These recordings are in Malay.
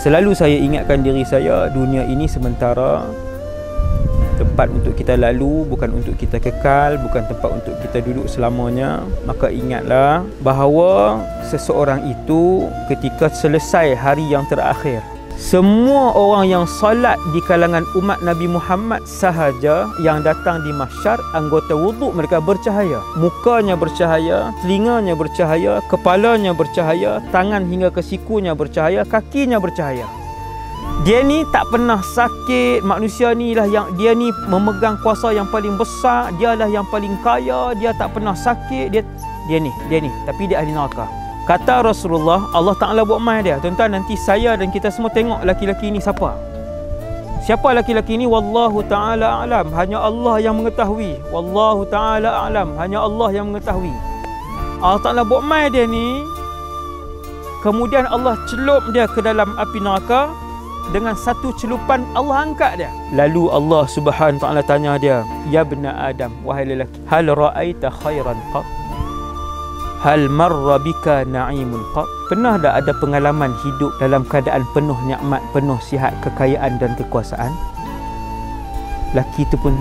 Selalu saya ingatkan diri saya, dunia ini sementara, tempat untuk kita lalu, bukan untuk kita kekal, bukan tempat untuk kita duduk selamanya. Maka ingatlah bahawa seseorang itu ketika selesai hari yang terakhir, semua orang yang salat di kalangan umat Nabi Muhammad sahaja yang datang di mahsyar, anggota wuduk mereka bercahaya. Mukanya bercahaya, telinganya bercahaya, kepalanya bercahaya, tangan hingga ke sikunya bercahaya, kakinya bercahaya. Dia ni tak pernah sakit. Manusia ni lah yang dia ni memegang kuasa yang paling besar, dialah yang paling kaya, dia tak pernah sakit, dia ni, tapi dia ahli neraka. Kata Rasulullah, Allah Ta'ala buat mai dia. Tuan-tuan, nanti saya dan kita semua tengok laki-laki ni siapa. Siapa laki-laki ni? Wallahu Ta'ala a'lam. Hanya Allah yang mengetahui. Wallahu Ta'ala a'lam. Hanya Allah yang mengetahui. Allah Ta'ala buat mai dia ni, kemudian Allah celup dia ke dalam api neraka. Dengan satu celupan Allah angkat dia. Lalu Allah Subhanahu Wa Ta'ala tanya dia, ya bna Adam, wahai lelaki, hal ra'aita khairan qat? Hal marra bika na'imun qat? Pernah tak ada pengalaman hidup dalam keadaan penuh nikmat, penuh sihat, kekayaan dan kekuasaan? Laki tu pun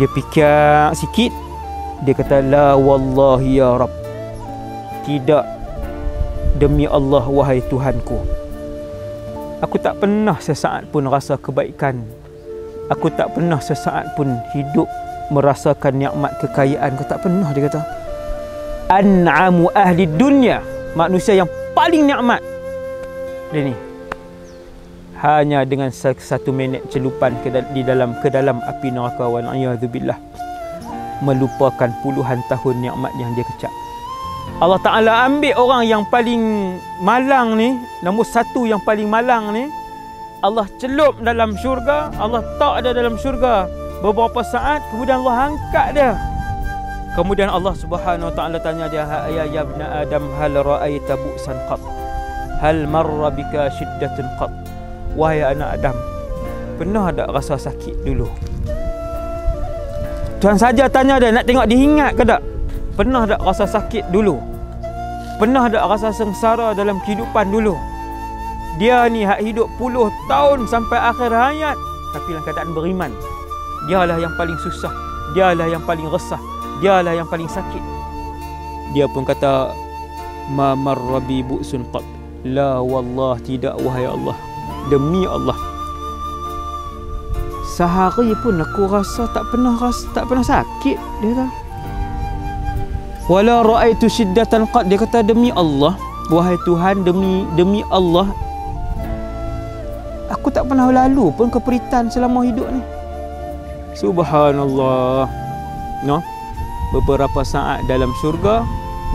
dia fikir sikit, dia kata, la wallahi ya Rabb, tidak, demi Allah wahai Tuhanku, aku tak pernah sesaat pun rasa kebaikan. Aku tak pernah sesaat pun hidup merasakan nikmat kekayaan. Aku tak pernah, dia kata. An'amu ahli dunya, manusia yang paling nikmat. Dia ni. Hanya dengan satu minit celupan ke dalam api neraka, wal'iyadzubillah, melupakan puluhan tahun nikmat yang dia kecap. Allah Ta'ala ambil orang yang paling malang ni, nombor satu yang paling malang ni, Allah celup dalam syurga, Allah tak ada dalam syurga beberapa saat, kemudian Allah angkat dia. Kemudian Allah Subhanahu Wa Ta'ala tanya dia, ya bna Adam, hal ra'aita bu'san qat? Hal marra bika syiddatun qat? Wahai anak Adam, pernah tak rasa sakit dulu? Tuhan saja tanya dia, nak tengok dia ingat ke tak? Pernah tak rasa sakit dulu? Pernah tak rasa sengsara dalam kehidupan dulu? Dia ni hak hidup puluh tahun sampai akhir hayat, tapi dalam keadaan beriman. Dialah yang paling susah, dialah yang paling resah, dialah yang paling sakit. Dia pun kata, ma marra bi bu'sun qat. La wallah, tidak wahai Allah, demi Allah, sehari pun aku rasa tak pernah sakit. Dia kata, wala ra'aitu syiddatan qad. Dia kata, demi Allah, wahai Tuhan, demi Allah, aku tak pernah lalu pun keperitan selama hidup ni. Subhanallah. No? Beberapa saat dalam syurga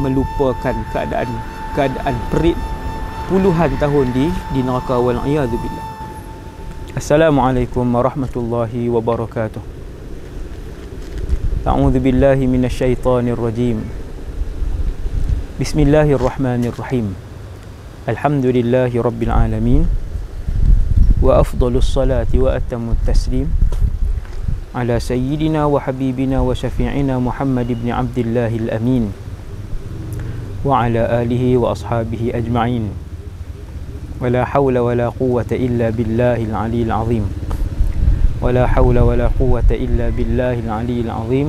melupakan keadaan perit puluhan tahun di neraka, wal'iyadzubillah. Assalamualaikum warahmatullahi wabarakatuh. A'udzu billahi minasyaitonir rajim. Bismillahirrahmanirrahim. Alhamdulillahi rabbil alamin. Wa afdalus salati wa atamut taslim ala sayyidina wa habibina wa syafi'ina Muhammad ibn Abdillahil amin wa ala alihi wa ashabihi ajma'in. Wa la hawla wa la quwwata illa billahil aliyil azim. ولا حول ولا قوة إلا بالله العلي العظيم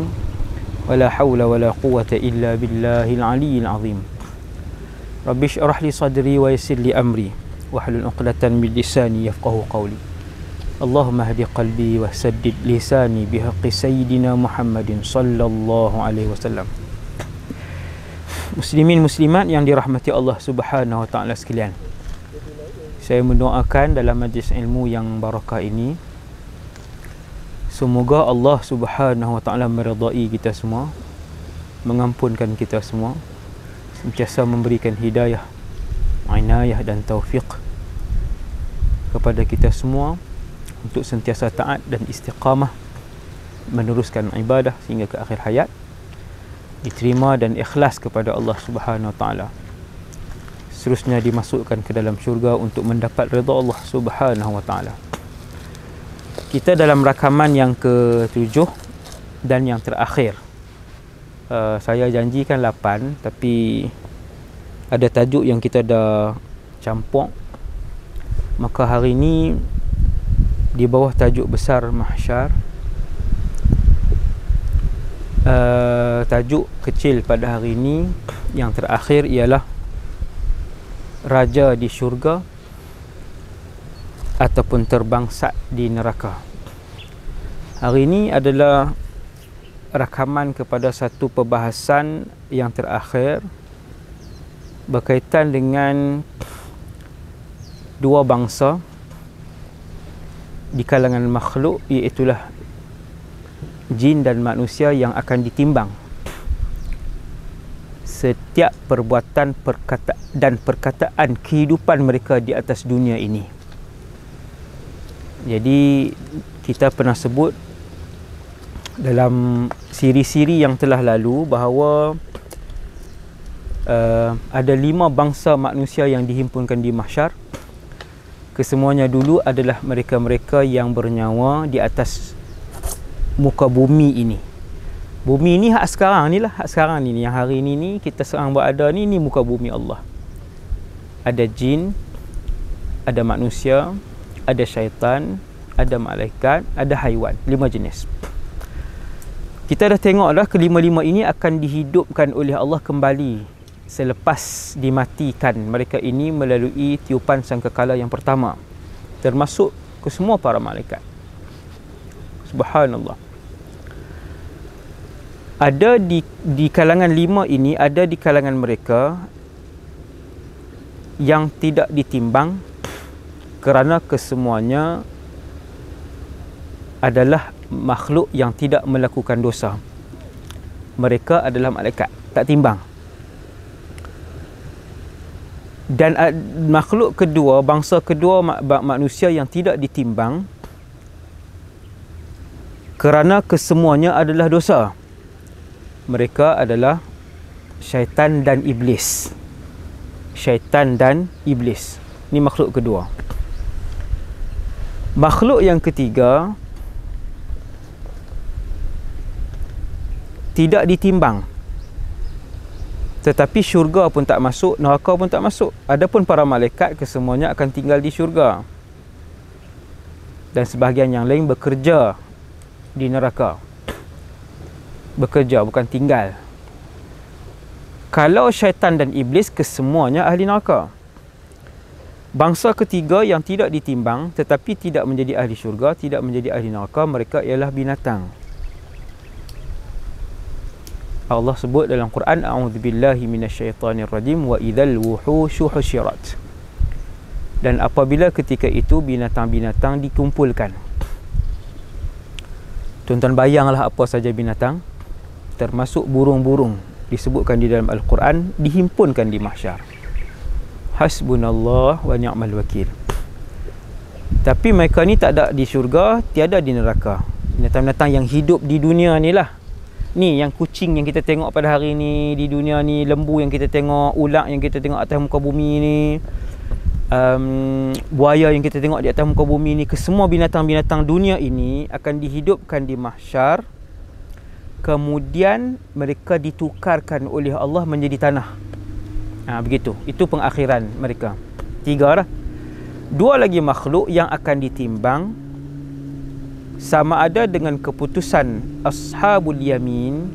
ولا حول ولا قوة إلا بالله العلي العظيم رب اشرح لي صدري ويسر لي أمري واحلل عقدة من لساني يفقهوا قولي اللهم اهد قلبي وسدد لساني بحق سيدنا محمد صلى الله عليه وسلم. Muslimin muslimat yang dirahmati Allah Subhanahu Wa Ta'ala sekalian, saya mendoakan dalam majlis ilmu yang barakah ini, semoga Allah Subhanahu Wa Ta'ala meridai kita semua, mengampunkan kita semua, sentiasa memberikan hidayah, inayah dan taufik kepada kita semua untuk sentiasa taat dan istiqamah meneruskan ibadah sehingga ke akhir hayat, diterima dan ikhlas kepada Allah Subhanahu Wa Ta'ala, seterusnya dimasukkan ke dalam syurga untuk mendapat redha Allah Subhanahu Wa Ta'ala. Kita dalam rakaman yang ke-7 dan yang terakhir. Saya janjikan 8, tapi ada tajuk yang kita dah campur. Maka hari ini di bawah tajuk besar mahsyar, tajuk kecil pada hari ini yang terakhir ialah raja di syurga ataupun terbangsat di neraka. Hari ini adalah rakaman kepada satu perbahasan yang terakhir berkaitan dengan dua bangsa di kalangan makhluk, iaitulah jin dan manusia yang akan ditimbang setiap perbuatan dan perkataan kehidupan mereka di atas dunia ini. Jadi kita pernah sebut dalam siri-siri yang telah lalu bahawa ada 5 bangsa manusia yang dihimpunkan di mahsyar. Kesemuanya dulu adalah mereka-mereka yang bernyawa di atas muka bumi ini. Bumi ini hak sekarang ni lah, hak sekarang ni, yang hari ni kita sekarang berada ni muka bumi Allah. Ada jin, ada manusia, ada syaitan, ada malaikat, ada haiwan, 5 jenis. Kita dah tengok dah kelima-lima ini akan dihidupkan oleh Allah kembali selepas dimatikan mereka ini melalui tiupan sangkakala yang pertama, termasuk kesemua para malaikat. Subhanallah. Ada di kalangan 5 ini, ada di kalangan mereka yang tidak ditimbang kerana kesemuanya adalah makhluk yang tidak melakukan dosa. Mereka adalah malaikat, tak timbang. Dan makhluk kedua, bangsa kedua manusia yang tidak ditimbang kerana kesemuanya adalah dosa. Mereka adalah syaitan dan iblis. Syaitan dan iblis. Ini makhluk kedua. Makhluk yang ketiga tidak ditimbang, tetapi syurga pun tak masuk, neraka pun tak masuk. Adapun para malaikat, kesemuanya akan tinggal di syurga, dan sebahagian yang lain bekerja di neraka. Bekerja, bukan tinggal. Kalau syaitan dan iblis, kesemuanya ahli neraka. Bangsa ketiga yang tidak ditimbang tetapi tidak menjadi ahli syurga, tidak menjadi ahli neraka, mereka ialah binatang. Allah sebut dalam Quran, a'udzubillahi minasyaitonirrajim, wa idzal wuhushu husyirat. Dan apabila ketika itu binatang-binatang dikumpulkan. Tuan-tuan bayanglah apa saja binatang, termasuk burung-burung disebutkan di dalam Al-Quran, dihimpunkan di mahsyar. Hasbunallah wa ni'mal wakil. Tapi mereka ni tak ada di syurga, tiada di neraka. Binatang-binatang yang hidup di dunia ni lah. Ni yang kucing yang kita tengok pada hari ni di dunia ni, lembu yang kita tengok, ulat yang kita tengok atas muka bumi ni, buaya yang kita tengok di atas muka bumi ni, kesemua binatang-binatang dunia ini akan dihidupkan di mahsyar. Kemudian mereka ditukarkan oleh Allah menjadi tanah. Begitu. Itu pengakhiran mereka. 3 lah. 2 lagi makhluk yang akan ditimbang, sama ada dengan keputusan ashabul yamin,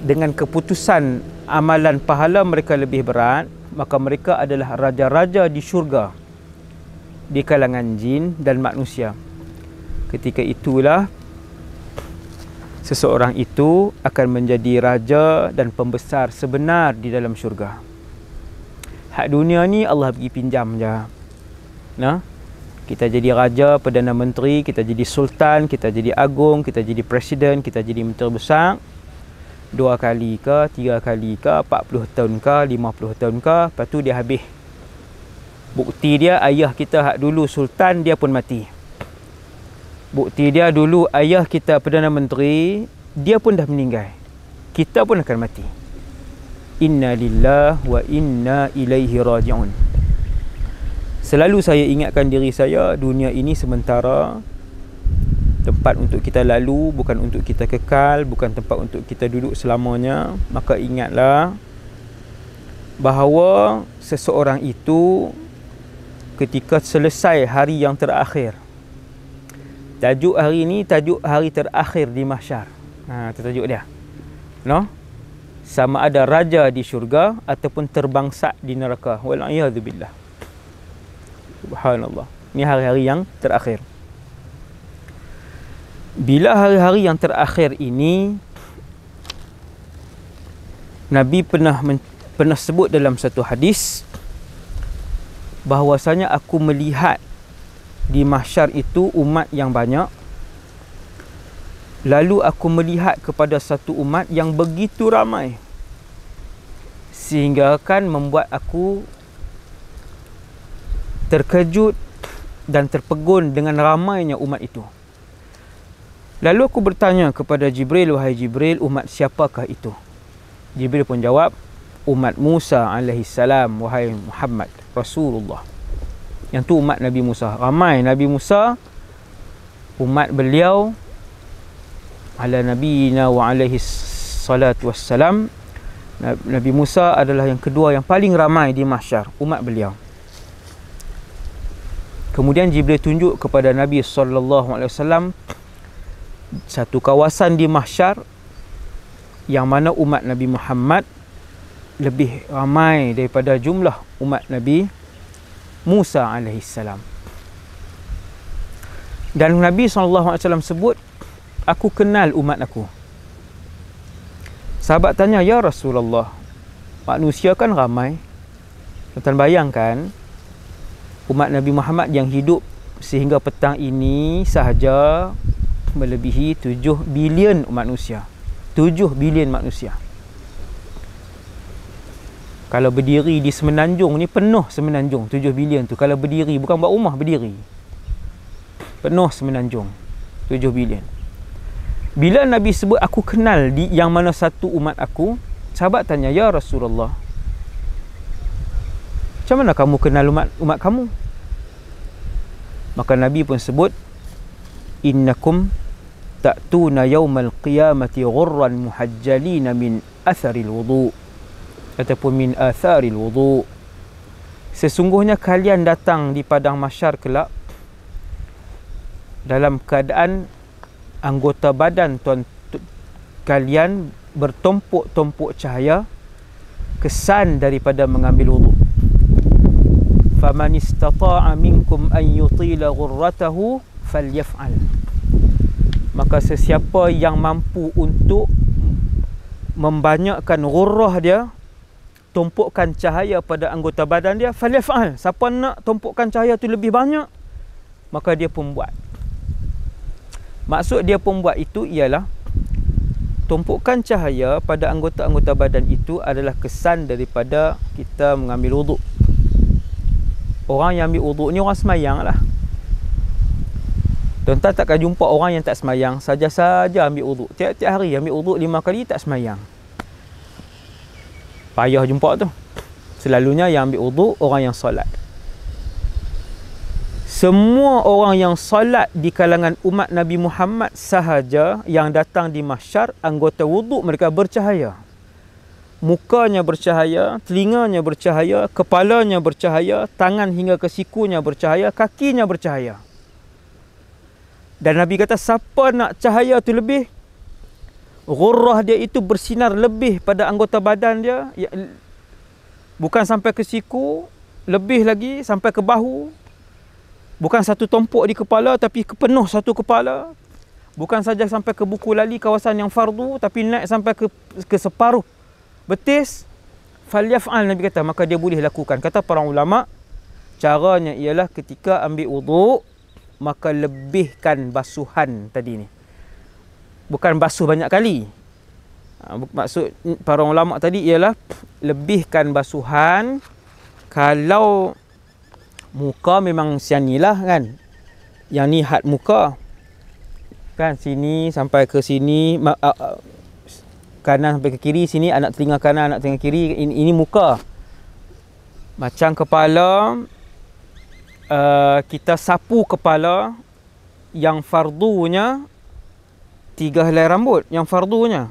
dengan keputusan amalan pahala mereka lebih berat, maka mereka adalah raja-raja di syurga di kalangan jin dan manusia. Ketika itulah seseorang itu akan menjadi raja dan pembesar sebenar di dalam syurga. Hak dunia ni Allah pergi pinjam je. Kita jadi raja, Perdana Menteri, kita jadi sultan, kita jadi agung, kita jadi presiden, kita jadi menteri besar 2 kali ke, 3 kali ke, 40 tahun ke, 50 tahun ke, lepas tu dia habis. Bukti dia, ayah kita hak dulu sultan, dia pun mati. Bukti dia, dulu ayah kita Perdana Menteri, dia pun dah meninggal. Kita pun akan mati. Inna lillahi wa inna ilaihi raji'un. Selalu saya ingatkan diri saya, dunia ini sementara, tempat untuk kita lalu, bukan untuk kita kekal, bukan tempat untuk kita duduk selamanya. Maka ingatlah bahawa seseorang itu ketika selesai hari yang terakhir. Tajuk hari ini tajuk hari terakhir di mahsyar. Itu tajuk dia. No? Sama ada raja di syurga ataupun terbangsat di neraka. Wal'iyadzubillah. Subhanallah. Ini hari-hari yang terakhir. Bila hari-hari yang terakhir ini, Nabi pernah sebut dalam satu hadis bahwasanya aku melihat di mahsyar itu umat yang banyak. Lalu aku melihat kepada satu umat yang begitu ramai, sehingga kan membuat aku terkejut dan terpegun dengan ramainya umat itu. Lalu aku bertanya kepada Jibril, wahai Jibril, umat siapakah itu? Jibril pun jawab, umat Musa alaihissalam, wahai Muhammad Rasulullah. Yang tu umat Nabi Musa. Ramai Nabi Musa, umat beliau ala nabiyina wa alaihi salatu wassalam. Nabi Musa adalah yang kedua yang paling ramai di mahsyar, umat beliau. Kemudian Jibril tunjuk kepada Nabi SAW satu kawasan di mahsyar yang mana umat Nabi Muhammad lebih ramai daripada jumlah umat Nabi Musa alaihissalam. Dan Nabi SAW sebut, aku kenal umat aku. Sahabat tanya, ya Rasulullah, manusia kan ramai. Tuan bayangkan, umat Nabi Muhammad yang hidup sehingga petang ini sahaja melebihi 7 bilion manusia. 7 bilion manusia. Kalau berdiri di semenanjung ni, penuh semenanjung 7 bilion tu. Kalau berdiri, bukan buat rumah, berdiri, penuh semenanjung 7 bilion. Bila Nabi sebut aku kenal di yang mana satu umat aku, sahabat tanya, ya Rasulullah, macam mana kamu kenal umat kamu? Maka Nabi pun sebut, innakum ta'tuna yawmal qiyamati ghurran muhajjalina min atharil wudu' ataupun min atharil wudu'. Sesungguhnya kalian datang di padang mahsyar kelak dalam keadaan anggota badan kalian bertumpuk-tumpuk cahaya, kesan daripada mengambil wudu'. Faman istata'a minkum an yutila ghurratahu falyaf'al. Maka sesiapa yang mampu untuk membanyakkan ghurrah dia, tumpukan cahaya pada anggota badan dia, falyaf'al. Siapa nak tumpukan cahaya tu lebih banyak, maka dia pun buat. Maksud dia pembuat itu ialah tumpukan cahaya pada anggota-anggota badan itu adalah kesan daripada kita mengambil wuduk. Orang yang ambil wuduk ni orang semayang lah. Tuan-tuan takkan jumpa orang yang tak semayang, saja-saja ambil wuduk. Tiap-tiap hari ambil wuduk 5 kali tak semayang. Payah jumpa tu. Selalunya yang ambil wuduk orang yang solat. Semua orang yang salat di kalangan umat Nabi Muhammad sahaja yang datang di mahsyar, anggota wuduk mereka bercahaya. Mukanya bercahaya, telinganya bercahaya, kepalanya bercahaya, tangan hingga ke sikunya bercahaya, kakinya bercahaya. Dan Nabi kata, siapa nak cahaya tu lebih, ghurrah dia itu bersinar lebih pada anggota badan dia, bukan sampai ke siku, lebih lagi sampai ke bahu. Bukan satu tumpuk di kepala, tapi penuh satu kepala. Bukan saja sampai ke buku lali, kawasan yang fardu, tapi naik sampai ke separuh betis. Falyaf'al, Nabi kata, maka dia boleh lakukan. Kata para ulama, caranya ialah ketika ambil wuduk, maka lebihkan basuhan tadi ni. Bukan basuh banyak kali. Maksud para ulama tadi ialah lebihkan basuhan. Kalau muka memang sianilah kan, yang ni had muka kan, sini sampai ke sini, kanan sampai ke kiri, sini anak telinga kanan, anak telinga kiri, ini muka. Macam kepala, kita sapu kepala yang fardunya 3 helai rambut, yang fardunya.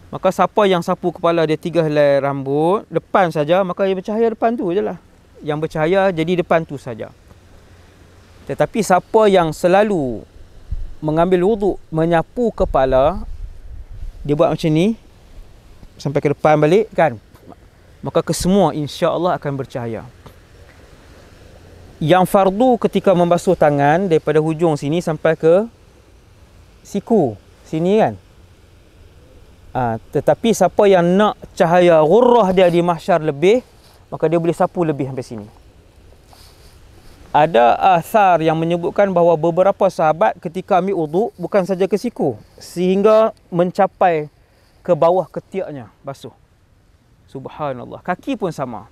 Maka siapa yang sapu kepala dia 3 helai rambut depan saja, maka dia bercahaya depan tu je lah. yang bercahaya jadi depan tu saja. Tetapi siapa yang selalu mengambil wuduk, menyapu kepala, dia buat macam ni sampai ke depan balik kan, maka kesemua insya-Allah akan bercahaya. Yang fardu ketika membasuh tangan daripada hujung sini sampai ke siku sini kan. Tetapi siapa yang nak cahaya ghurrah dia di mahsyar lebih, maka dia boleh sapu lebih sampai sini. Ada asar yang menyebutkan bahawa beberapa sahabat ketika ambil wuduk bukan saja ke siku, sehingga mencapai ke bawah ketiaknya basuh. Subhanallah. Kaki pun sama.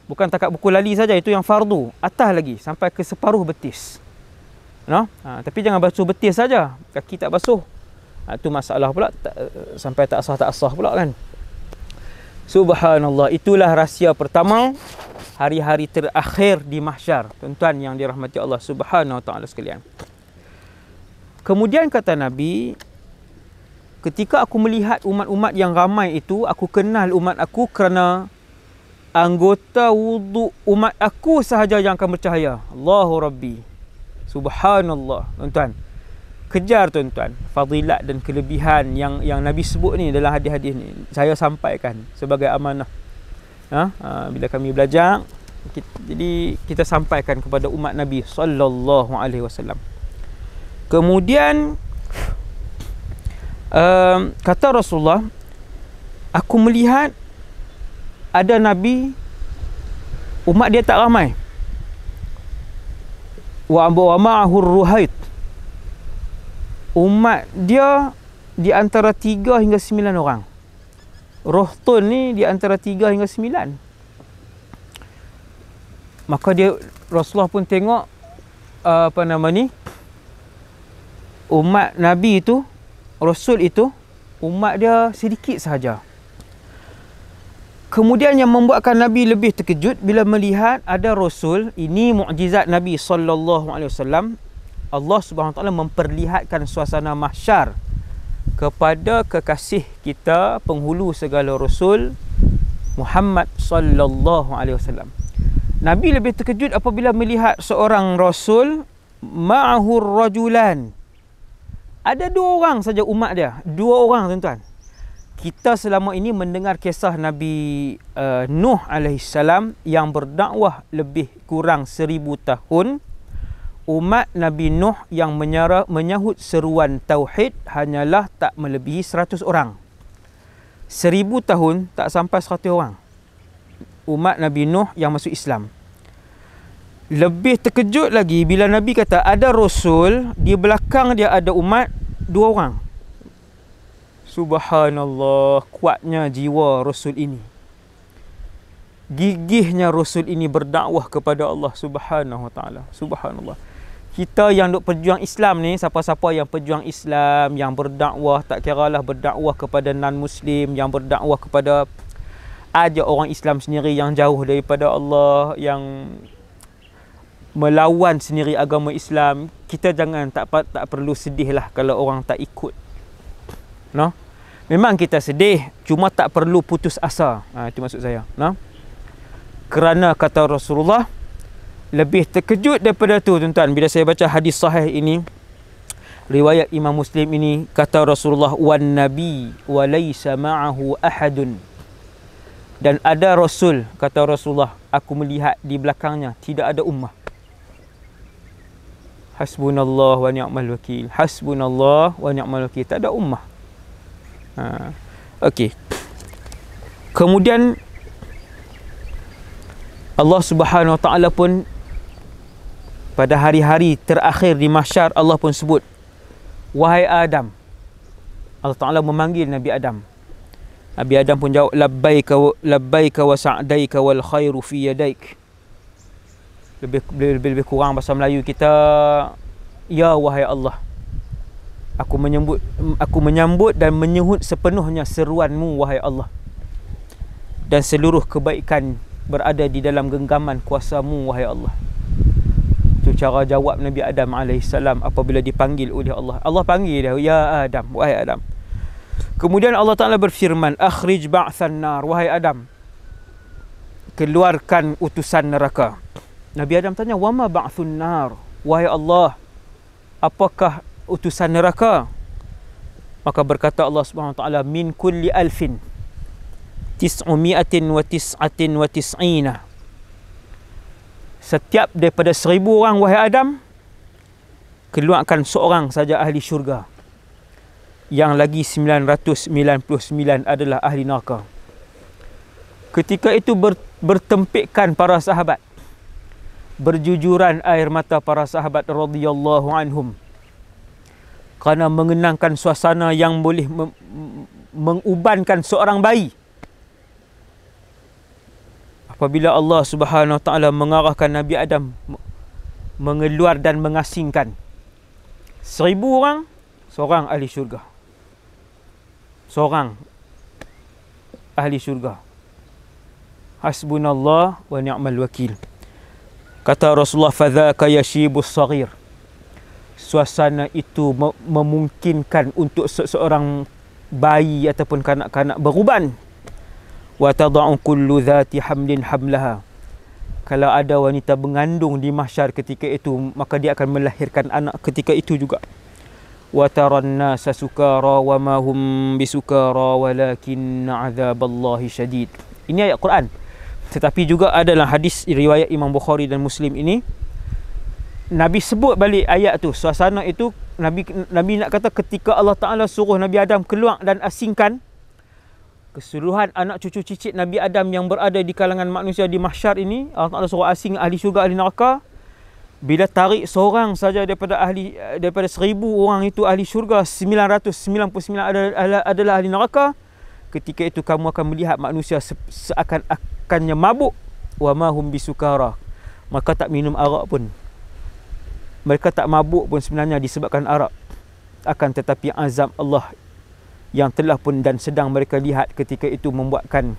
Bukan takat buku lali saja, itu yang fardu. Atas lagi sampai ke separuh betis. Tapi jangan basuh betis saja, kaki tak basuh. Itu masalah pula, sampai tak asah pula kan. Subhanallah. Itulah rahsia pertama hari-hari terakhir di mahsyar, tuan-tuan yang dirahmati Allah Subhanahu wa taala sekalian. Kemudian kata Nabi, ketika aku melihat umat-umat yang ramai itu, aku kenal umat aku kerana anggota wuduk umat aku sahaja yang akan bercahaya. Allahu Rabbi. Subhanallah. Tuan-tuan, kejar tuan-tuan fadilat dan kelebihan yang Nabi sebut ni dalam hadis-hadis ni. Saya sampaikan sebagai amanah. Bila kami belajar, jadi kita sampaikan kepada umat Nabi sallallahu alaihi wasallam. Kemudian kata Rasulullah, aku melihat ada Nabi, umat dia tak ramai. Wa ma'ahu ruhait. Umat dia di antara 3 hingga 9 orang. Rohtun ni di antara 3 hingga 9. Maka Rasulullah pun tengok umat Nabi itu, Rasul itu, umat dia sedikit sahaja. Kemudian yang membuatkan Nabi lebih terkejut bila melihat ada Rasul, ini mukjizat Nabi sallallahu alaihi wasallam. Allah Subhanahu wa taala memperlihatkan suasana mahsyar kepada kekasih kita, penghulu segala Rasul, Muhammad sallallahu alaihi wasallam. Nabi lebih terkejut apabila melihat seorang Rasul ma'ahu rajulan. Ada 2 orang saja umat dia. 2 orang tuan-tuan. Kita selama ini mendengar kisah Nabi Nuh alaihissalam yang berdakwah lebih kurang 1000 tahun. Umat Nabi Nuh yang menyahut seruan Tauhid hanyalah tak melebihi 100 orang. 1000 tahun tak sampai 100 orang. Umat Nabi Nuh yang masuk Islam. Lebih terkejut lagi bila Nabi kata ada Rasul, di belakang dia ada umat 2 orang. Subhanallah, kuatnya jiwa Rasul ini. Gigihnya Rasul ini berdakwah kepada Allah Subhanahu wa taala. Subhanallah. Kita yang duk perjuang Islam ni, siapa-siapa yang perjuang Islam, yang berdakwah, tak kiralah berdakwah kepada non-Muslim, yang berdakwah kepada ajak orang Islam sendiri yang jauh daripada Allah, yang melawan sendiri agama Islam, kita jangan tak perlu sedihlah kalau orang tak ikut. Memang kita sedih, cuma tak perlu putus asa. Itu maksud saya. Kerana kata Rasulullah, lebih terkejut daripada tu tuan-tuan, bila saya baca hadis sahih ini, riwayat Imam Muslim ini, kata Rasulullah, wan nabi wa laysa ma'ahu ahadun. Dan ada Rasul, kata Rasulullah, aku melihat di belakangnya tidak ada ummah. Hasbunallah wa ni'mal wakil. Hasbunallah wa ni'mal wakil. Tak ada ummah. Okey. Kemudian Allah Subhanahu wa taala pun pada hari-hari terakhir di mahsyar, Allah pun sebut, wahai Adam. Allah Taala memanggil Nabi Adam. Nabi Adam pun jawab, labbaika wa sa'daika wal khairu fi yadaik. Lebih kurang bahasa Melayu kita, ya wahai Allah, aku menyambut dan menyahut sepenuhnya seruanmu wahai Allah, dan seluruh kebaikan berada di dalam genggaman kuasamu wahai Allah. Itu cara jawab Nabi Adam alaihissalam apabila dipanggil oleh Allah. Allah panggil dia, ya Adam, wahai Adam. Kemudian Allah Ta'ala berfirman, akhrij ba'than nar, wahai Adam, keluarkan utusan neraka. Nabi Adam tanya, "Wa ma ba'thun nar?" Wahai Allah, apakah utusan neraka? Maka berkata Allah Subhanahu wa taala, "Min kulli alfin tis'umi'atin wa tis'atin wa tis'ina." Setiap daripada 1000 orang, wahai Adam, keluarkan seorang saja ahli syurga. Yang lagi 999 adalah ahli neraka. Ketika itu bertempikan para sahabat. Berjujuran air mata para sahabat radhiyallahu anhum. Kerana mengenangkan suasana yang boleh mengubankan seorang bayi. Apabila Allah Subhanahu wa taala mengarahkan Nabi Adam mengeluar dan mengasingkan 1000 orang, seorang ahli syurga. Seorang ahli syurga. Hasbunallah wa ni'mal wakil. Kata Rasulullah, "Fadzaka yashibus saghir." Suasana itu memungkinkan untuk seseorang bayi ataupun kanak-kanak beruban. Wa tad'u kullu dhati hamlin hamlaha. Kalau ada wanita mengandung di mahsyar ketika itu, maka dia akan melahirkan anak ketika itu juga. Wa taran nasa sukara wa ma hum bisukara walakin 'adzaballahi syadid. Ini ayat Quran. Tetapi juga adalah hadis riwayat Imam Bukhari dan Muslim ini. Nabi sebut balik ayat tu. Suasana itu Nabi nak kata ketika Allah Ta'ala suruh Nabi Adam keluar dan asingkan keseluruhan anak cucu cicit Nabi Adam yang berada di kalangan manusia di mahsyar ini, Allah Ta'ala suruh asing ahli syurga, ahli neraka. Bila tarik seorang saja daripada 1000 orang itu ahli syurga, 999 adalah ahli neraka. Ketika itu kamu akan melihat manusia seakan-akannya mabuk. Wa ma hum bisukara. Maka tak minum arak pun. Mereka tak mabuk pun sebenarnya disebabkan arak. Akan tetapi azab Allah yang telah pun dan sedang mereka lihat ketika itu membuatkan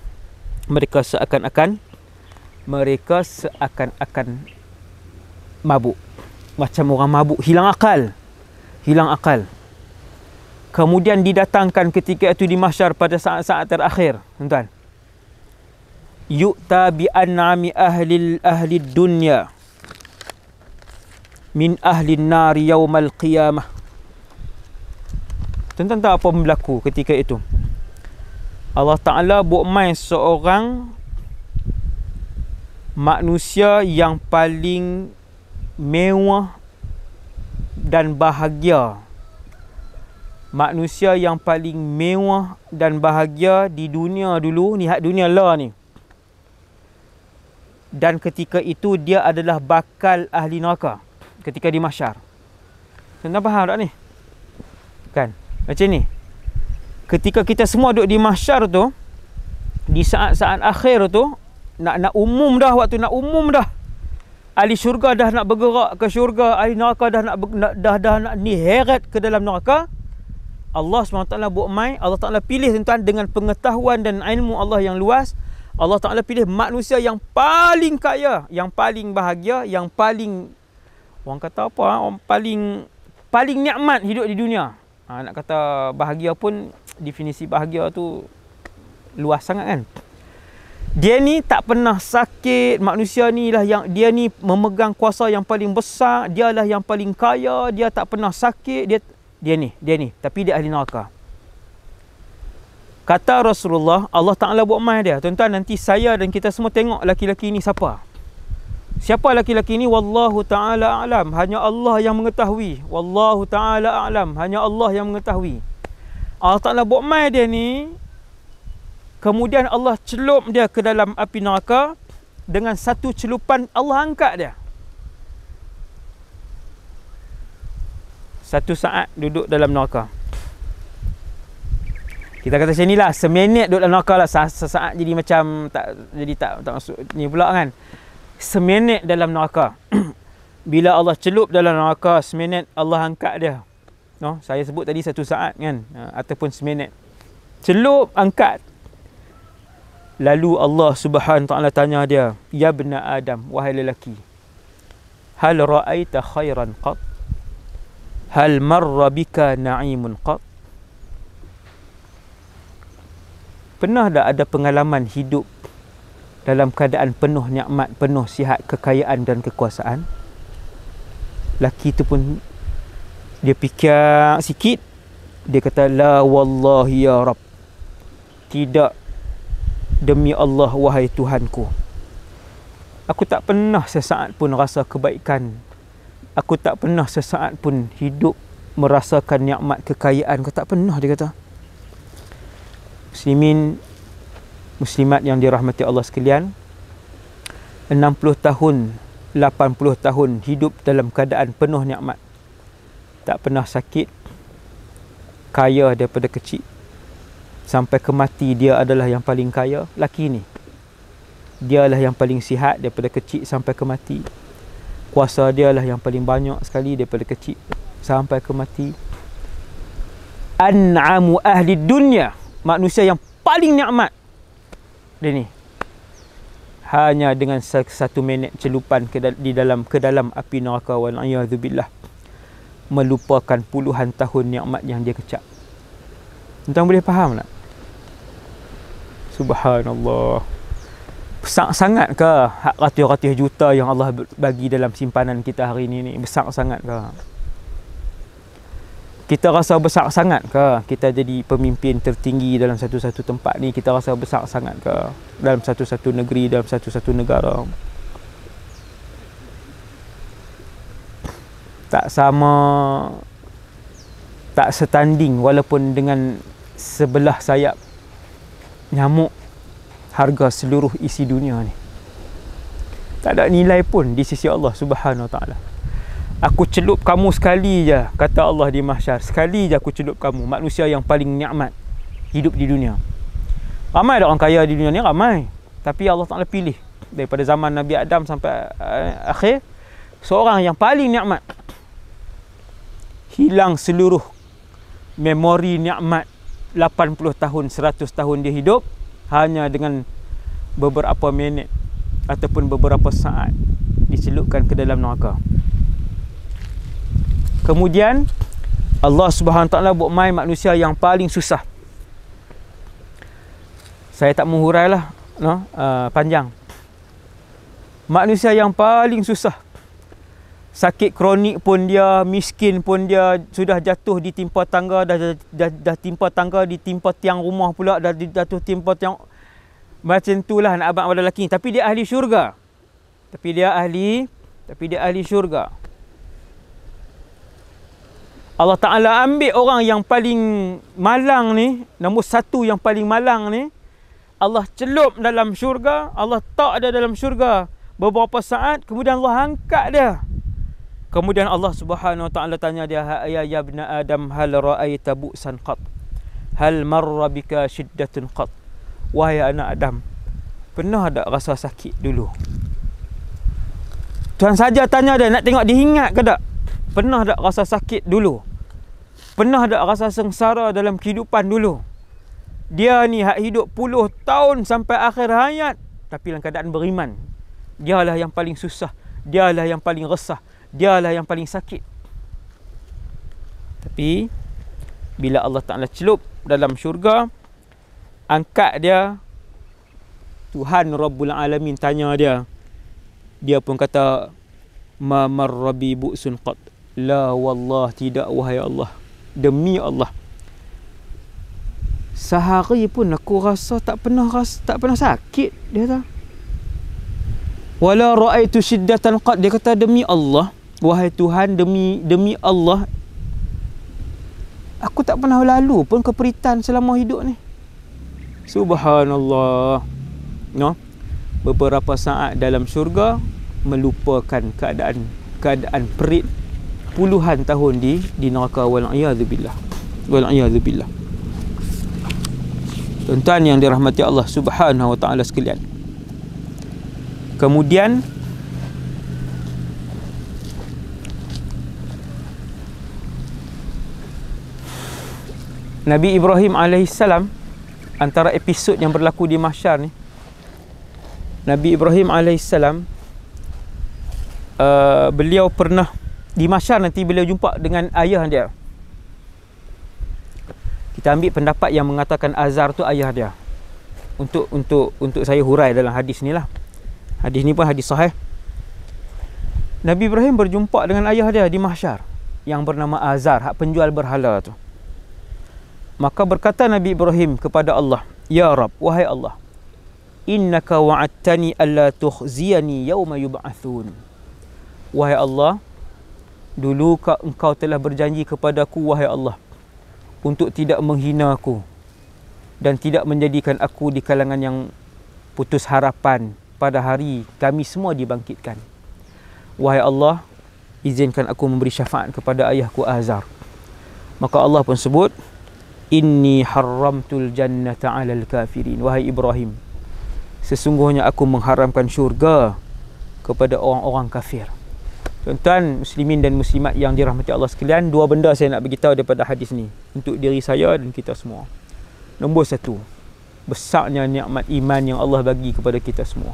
mereka seakan-akan mabuk. Macam orang mabuk, hilang akal. Hilang akal. Kemudian didatangkan ketika itu di mahsyar pada saat-saat terakhir, tuan-tuan. Yu'ta bi an'ami ahli dunya min ahli nari yaumal qiyamah. Tuan-tuan tahu apa berlaku ketika itu? Allah Ta'ala buat main seorang manusia yang paling mewah dan bahagia. Manusia yang paling mewah dan bahagia di dunia dulu, ni hak dunia lah ni. Dan ketika itu dia adalah bakal ahli neraka ketika di mahsyar. Tuan-tuan faham tak ni? Kan? Macam ni. Ketika kita semua duduk di mahsyar tu, di saat-saat akhir tu, nak umum dah, waktu nak umum dah. Ahli syurga dah nak bergerak ke syurga, ahli neraka dah nak heret ke dalam neraka. Allah SWT buat main, Allah Ta'ala pilih tuan-tuan dengan pengetahuan dan ilmu Allah yang luas. Allah Ta'ala pilih manusia yang paling kaya, yang paling bahagia, yang paling, orang kata apa, orang paling nikmat hidup di dunia. Nak kata bahagia pun, definisi bahagia tu luas sangat kan. Dia ni tak pernah sakit, manusia ni lah yang, dia ni memegang kuasa yang paling besar, dia lah yang paling kaya, dia tak pernah sakit, dia ni, tapi dia ahli neraka. Kata Rasulullah, Allah Ta'ala buat main dia. Tuan-tuan, nanti saya dan kita semua tengok laki-laki ni siapa. Siapa laki-laki ni? Wallahu Ta'ala a'lam. Hanya Allah yang mengetahui. Wallahu Ta'ala a'lam. Hanya Allah yang mengetahui. Allah Ta'ala buat main dia ni. Kemudian Allah celup dia ke dalam api neraka. Dengan satu celupan Allah angkat dia. Satu saat duduk dalam neraka. Kita kata macam ni lah, seminit duduk dalam neraka lah. Sesaat jadi macam tak masuk ni pula kan. Seminit dalam neraka. Bila Allah celup dalam neraka, seminit Allah angkat dia. No, saya sebut tadi satu saat kan, ataupun seminit. Celup, angkat. Lalu Allah Subhanahu Wa Taala tanya dia, "Ya bna Adam, wahai lelaki, hal ra'aita khairan qat? Hal marra bika na'imun qat?" Pernah tak ada pengalaman hidup dalam keadaan penuh nikmat, penuh sihat, kekayaan dan kekuasaan. Laki tu pun dia fikir sikit, dia kata la wallahi ya Rabb, tidak, demi Allah wahai Tuhanku, aku tak pernah sesaat pun rasa kebaikan, aku tak pernah sesaat pun hidup merasakan nikmat kekayaan, kau tak pernah, dia kata. Muslimin, muslimat yang dirahmati Allah sekalian, 60 tahun, 80 tahun hidup dalam keadaan penuh nikmat, tak pernah sakit, kaya daripada kecil, sampai ke mati dia adalah yang paling kaya. Laki ni, dia lah yang paling sihat daripada kecil sampai ke mati. Kuasa dia lah yang paling banyak sekali daripada kecil sampai ke mati. An'amu ahli dunya, manusia yang paling nikmat dia ni. Hanya dengan 1 minit celupan ke dalam api neraka, wal'iyadzubillah, melupakan puluhan tahun nikmat yang dia kecap. Tuan boleh faham tak? Subhanallah. Besar sangat ke hak ratus-ratus juta yang Allah bagi dalam simpanan kita hari ini ni? Besar sangat ke? Kita rasa besar sangat ke kita jadi pemimpin tertinggi dalam satu-satu tempat ni? Kita rasa besar sangat ke dalam satu-satu negeri, dalam satu-satu negara? Tak sama, tak setanding walaupun dengan sebelah sayap nyamuk harga seluruh isi dunia ni. Tak ada nilai pun di sisi Allah Subhanahu Wa Taala. Aku celup kamu sekali je, kata Allah di mahsyar. Sekali je aku celup kamu, manusia yang paling nikmat hidup di dunia. Ramai ada orang kaya di dunia ni, ramai. Tapi Allah Ta'ala pilih daripada zaman Nabi Adam sampai akhir, seorang yang paling nikmat. Hilang seluruh memori nikmat 80 tahun, 100 tahun dia hidup hanya dengan beberapa minit ataupun beberapa saat dicelupkan ke dalam neraka. Kemudian Allah Subhanahu Wa Taala buat mai manusia yang paling susah. Saya tak menghurailah, panjang. Manusia yang paling susah. Sakit kronik pun dia, miskin pun dia, sudah jatuh ditimpa tangga, dah timpa tangga, ditimpa tiang rumah pula, dah jatuh timpa tiang. Macam itulah nak abang pada lelaki, tapi dia ahli syurga. Tapi dia ahli syurga. Allah Ta'ala ambil orang yang paling malang ni, nombor 1 yang paling malang ni, Allah celup dalam syurga, Allah tak ada dalam syurga beberapa saat, kemudian Allah angkat dia. Kemudian Allah Subhanahu Wa Ta'ala tanya dia, ya ibn Adam, hal ra'aita bu'san qat? Hal marra bika shiddatun qat? Wahai anak Adam, pernah tak rasa sakit dulu? Tuhan saja tanya dia, nak tengok dia ingat ke tak? Pernah tak rasa sakit dulu? Pernah tak rasa sengsara dalam kehidupan dulu? Dia ni hak hidup puluh tahun sampai akhir hayat, tapi dalam keadaan beriman. Dialah yang paling susah, dialah yang paling resah, dialah yang paling sakit. Tapi bila Allah Ta'ala celup dalam syurga, angkat dia, Tuhan Rabbul Alamin tanya dia, dia pun kata, ma marrabi bu'sun qat? La wallah, tidak wahai Allah, demi Allah, sehari pun aku rasa tak pernah sakit. Dia kata, wala ra'aitu shiddatan qat. Dia kata, demi Allah, wahai Tuhan, demi Allah, aku tak pernah lalu pun keperitan selama hidup ni. Subhanallah. Beberapa saat dalam syurga melupakan keadaan perit puluhan tahun di neraka, wal'iyadzubillah. Tuan-tuan yang dirahmati Allah Subhanahu Wa Ta'ala sekalian. Kemudian Nabi Ibrahim alaihissalam, antara episod yang berlaku di mahsyar ni, Nabi Ibrahim alaihissalam, beliau pernah di mahsyar nanti beliau jumpa dengan ayah dia. Kita ambil pendapat yang mengatakan Azar tu ayah dia. untuk saya hurai dalam hadis ni lah. Hadis ni pun hadis sahih. Nabi Ibrahim berjumpa dengan ayah dia di mahsyar yang bernama Azar, hak penjual berhala tu. Maka berkata Nabi Ibrahim kepada Allah, "Ya Rab, wahai Allah, innaka wa'adtani alla tukhziyani yawma yub'atsun." Wahai Allah, dulu engkau telah berjanji kepadaku, wahai Allah, untuk tidak menghina aku dan tidak menjadikan aku di kalangan yang putus harapan pada hari kami semua dibangkitkan. Wahai Allah, izinkan aku memberi syafaat kepada ayahku Azar. Maka Allah pun sebut, "Inni haramtul jannata 'alal kafirin." Wahai Ibrahim, sesungguhnya aku mengharamkan syurga kepada orang-orang kafir. Tuan-tuan muslimin dan muslimat yang dirahmati Allah sekalian, dua benda saya nak beritahu daripada hadis ni untuk diri saya dan kita semua. Nombor satu, besarnya nikmat iman yang Allah bagi kepada kita semua.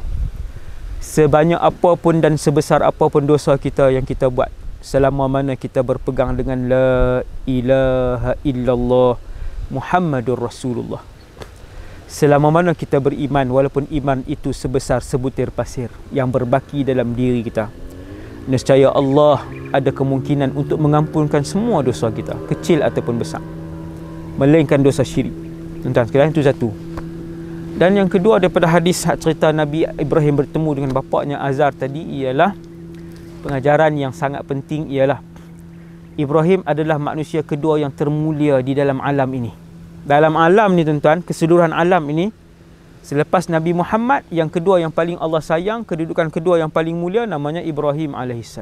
Sebanyak apapun dan sebesar apapun dosa kita yang kita buat, selama mana kita berpegang dengan la ilaha illallah Muhammadur Rasulullah, selama mana kita beriman, walaupun iman itu sebesar sebutir pasir yang berbaki dalam diri kita, nescaya Allah ada kemungkinan untuk mengampunkan semua dosa kita, kecil ataupun besar, melainkan dosa syirik. Tuan-tuan sekalian, itu satu. Dan yang kedua daripada hadis cerita Nabi Ibrahim bertemu dengan bapaknya Azar tadi ialah pengajaran yang sangat penting, ialah Ibrahim adalah manusia kedua yang termulia di dalam alam ini. Dalam alam ni tuan-tuan, keseluruhan alam ini, selepas Nabi Muhammad, yang kedua yang paling Allah sayang, kedudukan kedua yang paling mulia namanya Ibrahim AS.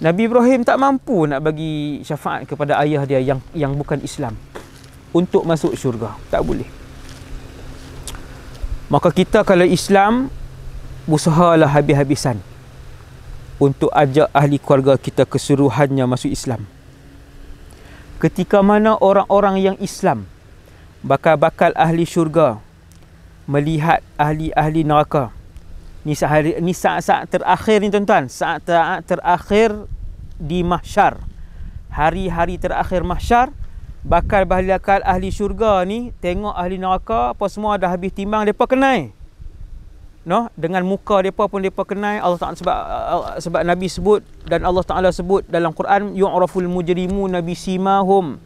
Nabi Ibrahim tak mampu nak bagi syafaat kepada ayah dia yang bukan Islam untuk masuk syurga. Tak boleh. Maka kita kalau Islam, usahalah habis-habisan untuk ajak ahli keluarga kita keseluruhannya masuk Islam. Ketika mana orang-orang yang Islam, bakal-bakal ahli syurga, melihat ahli-ahli neraka, ni saat-saat terakhir ni tuan-tuan, saat terakhir di mahsyar, hari-hari terakhir mahsyar, bakal ahli syurga ni tengok ahli neraka apa semua dah habis timbang, depa kenal. No, dengan muka depa pun depa kenal. Allah Taala sebab Nabi sebut dan Allah Taala sebut dalam Quran, yu'raful mujrimuna bisimahum,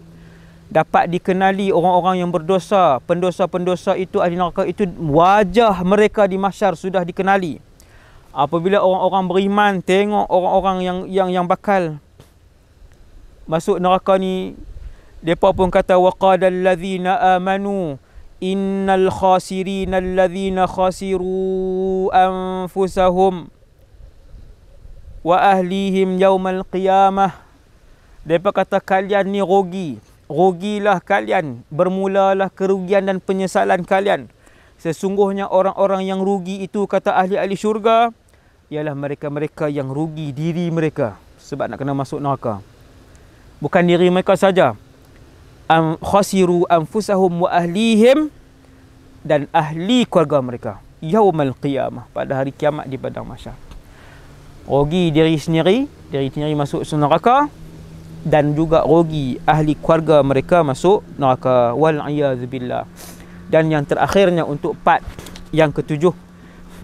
dapat dikenali orang-orang yang berdosa, pendosa-pendosa itu, ahli neraka itu, wajah mereka di mahsyar sudah dikenali. Apabila orang-orang beriman tengok orang-orang yang bakal masuk neraka ni, depa pun kata, waqadal ladzina amanu innal khasirina alladzina khasiru anfusahum wa ahlihim yaumal qiyamah. Depa kata, kalian ni rugilah kalian, bermulalah kerugian dan penyesalan kalian. Sesungguhnya orang-orang yang rugi itu, kata ahli-ahli syurga, ialah mereka-mereka yang rugi diri mereka sebab nak kena masuk neraka. Bukan diri mereka saja, khasiru anfusahum wa ahlihim, dan ahli keluarga mereka yaumal qiyamah, pada hari kiamat di padang mahsyar. Rugi diri sendiri masuk neraka, dan juga rugi ahli keluarga mereka masuk neraka, wal a'yadzubillah. Dan yang terakhirnya untuk part yang ketujuh,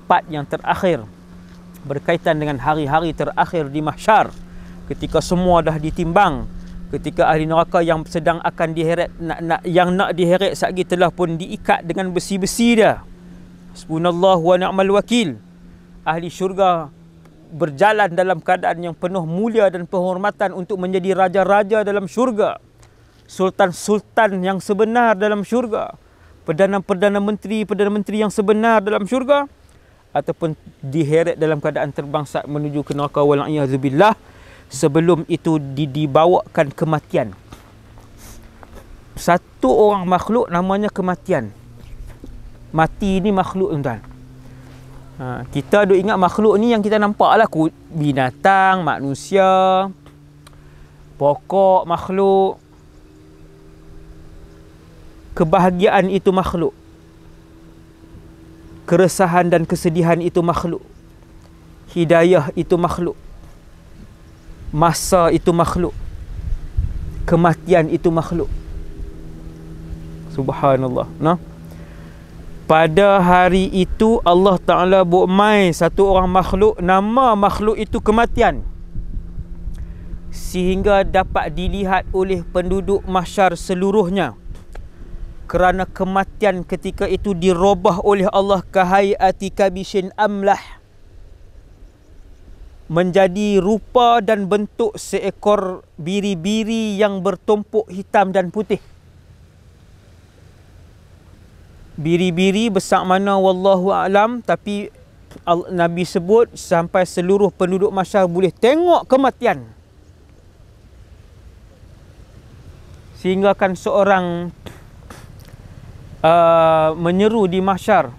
part yang terakhir berkaitan dengan hari-hari terakhir di mahsyar, ketika semua dah ditimbang, ketika ahli neraka yang sedang akan diheret, yang nak diheret satgi telah pun diikat dengan besi-besi dia. Hasbunallahu wa ni'mal wakil. Ahli syurga berjalan dalam keadaan yang penuh mulia dan penghormatan untuk menjadi raja-raja dalam syurga, sultan-sultan yang sebenar dalam syurga, perdana menteri yang sebenar dalam syurga, ataupun diheret dalam keadaan terbangsat menuju ke neraka, wal a'yadzubillah. Sebelum itu dibawakan kematian. Satu orang makhluk namanya kematian. Mati ni makhluk, tuan-tuan. Kita duk ingat makhluk ni yang kita nampak lah, binatang, manusia, pokok, makhluk. Kebahagiaan itu makhluk, keresahan dan kesedihan itu makhluk, hidayah itu makhluk, masa itu makhluk, kematian itu makhluk. Subhanallah. No? pada hari itu Allah Ta'ala buat mai satu orang makhluk, nama makhluk itu kematian, sehingga dapat dilihat oleh penduduk mahsyar seluruhnya. Kerana kematian ketika itu dirubah oleh Allah kahayati kabishin amlah, menjadi rupa dan bentuk seekor biri-biri yang bertumpuk hitam dan putih. Biri-biri besar mana wallahu a'lam, tapi Nabi sebut sampai seluruh penduduk mahsyar boleh tengok kematian. Sehingga kan seorang menyeru di mahsyar,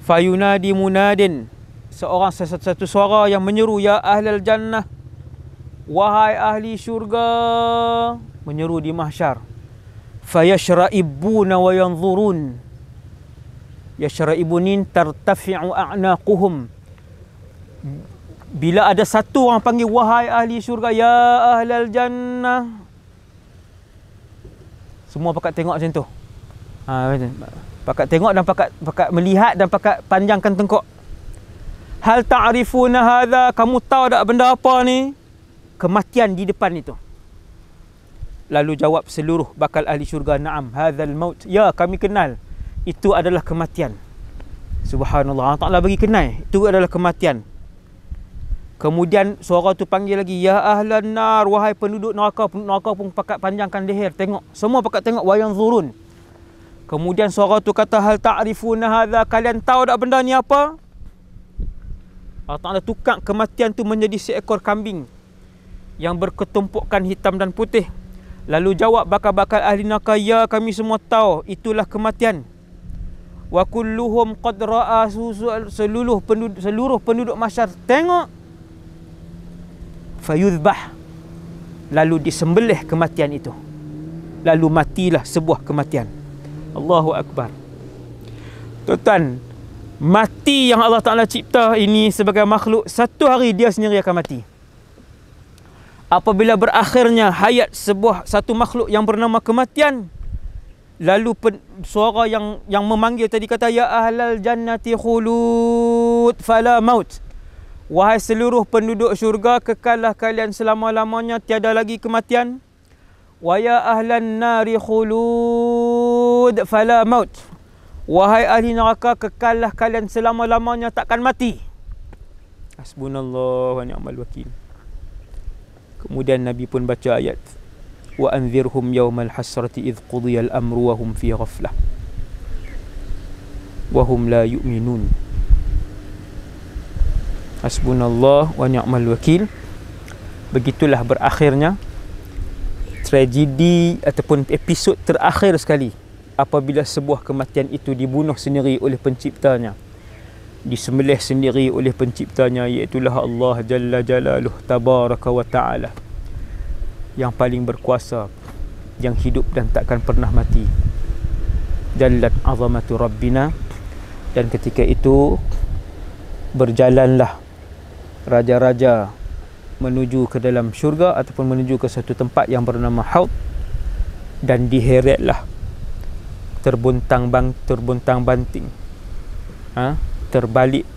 fayunadi munadin, seorang satu suara yang menyeru, ya ahlal jannah, wahai ahli syurga, menyeru di mahsyar. Fayashra'ibuna wa yanzurun, yashra'ibun tartafi'u a'naquhum. Bila ada satu orang panggil wahai ahli syurga, ya ahlal jannah, semua pakat tengok macam tu. Pakat tengok dan pakat melihat dan pakat panjangkan tengkok. Hal ta'rifuna hadha, kamu tahu tak benda apa ni? Kematian di depan itu. Lalu jawab seluruh bakal ahli syurga, na'am hadzal maut, ya kami kenal, itu adalah kematian. Subhanallah, Allah Ta'ala bagi kenal itu adalah kematian. Kemudian suara tu panggil lagi, ya ahlan nar, wahai penduduk neraka. Penduduk neraka pun pakat panjangkan leher tengok, semua pakat tengok, wa yanzurun. Kemudian suara tu kata, hal ta'rifuna hadza, kalian tahu tak benda ni apa? Allah Ta'ala tukar kematian tu menjadi seekor kambing yang berketumpukkan hitam dan putih. Lalu jawab bakal-bakal ahli neraka, ya kami semua tahu itulah kematian. Wa kulluhum qad ra'a, seluruh penduduk mahsyar tengok. Fayudhbah, lalu disembelih kematian itu, lalu matilah sebuah kematian. Allahu Akbar. Tuan-tuan, mati yang Allah Ta'ala cipta ini sebagai makhluk, satu hari dia sendiri akan mati. Apabila berakhirnya hayat satu makhluk yang bernama kematian, lalu suara yang memanggil tadi kata, ya ahlal jannati khulud fala maut, wahai seluruh penduduk syurga, kekallah kalian selama-lamanya, tiada lagi kematian. Wa ya ahlan nari khulud fala maut, wahai ahli neraka, kekallah kalian selama-lamanya, takkan mati. Hasbunallah wa ni'mal wakil. Kemudian Nabi pun baca ayat, wa anzirhum yawmal hasrati idh qudiyal amru wa hum fi ghaflah wa hum la yu'minun. Hasbunallah wa ni'mal wakil. Begitulah berakhirnya tragedi ataupun episod terakhir sekali apabila sebuah kematian itu dibunuh sendiri oleh penciptanya, disembelih sendiri oleh penciptanya, iaitulah Allah Jalla Jalaluh Tabaraka wa Ta'ala, yang paling berkuasa, yang hidup dan takkan pernah mati. Jallat azamatu Rabbina. Dan ketika itu berjalanlah raja-raja menuju ke dalam syurga ataupun menuju ke satu tempat yang bernama Haud, dan diheretlah terbuntang banting, terbalik,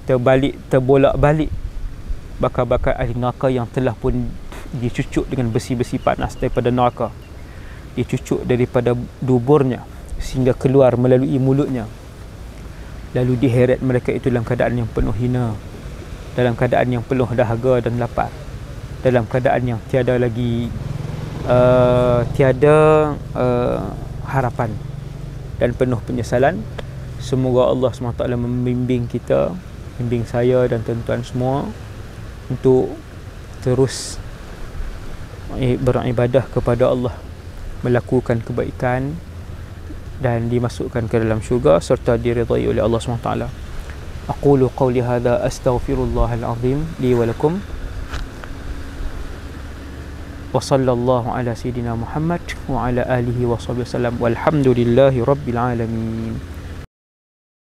terbolak-balik bakal-bakal ahli neraka yang telah pun dicucuk dengan besi-besi panas daripada neraka, dicucuk daripada duburnya sehingga keluar melalui mulutnya. Lalu diheret mereka itu dalam keadaan yang penuh hina, dalam keadaan yang penuh dahaga dan lapar, dalam keadaan yang tiada lagi harapan dan penuh penyesalan. Semoga Allah SWT membimbing kita, membimbing saya dan tuan-tuan semua untuk terus beribadah kepada Allah, melakukan kebaikan dan dimasukkan ke dalam syurga serta diridai oleh Allah SWT. Aqulu qawli hadha astaghfirullahal azim li wa lakum wa sallallahu ala sayyidina Muhammad wa ala alihi wa sahbihi wasallam walhamdulillahi rabbil alamin.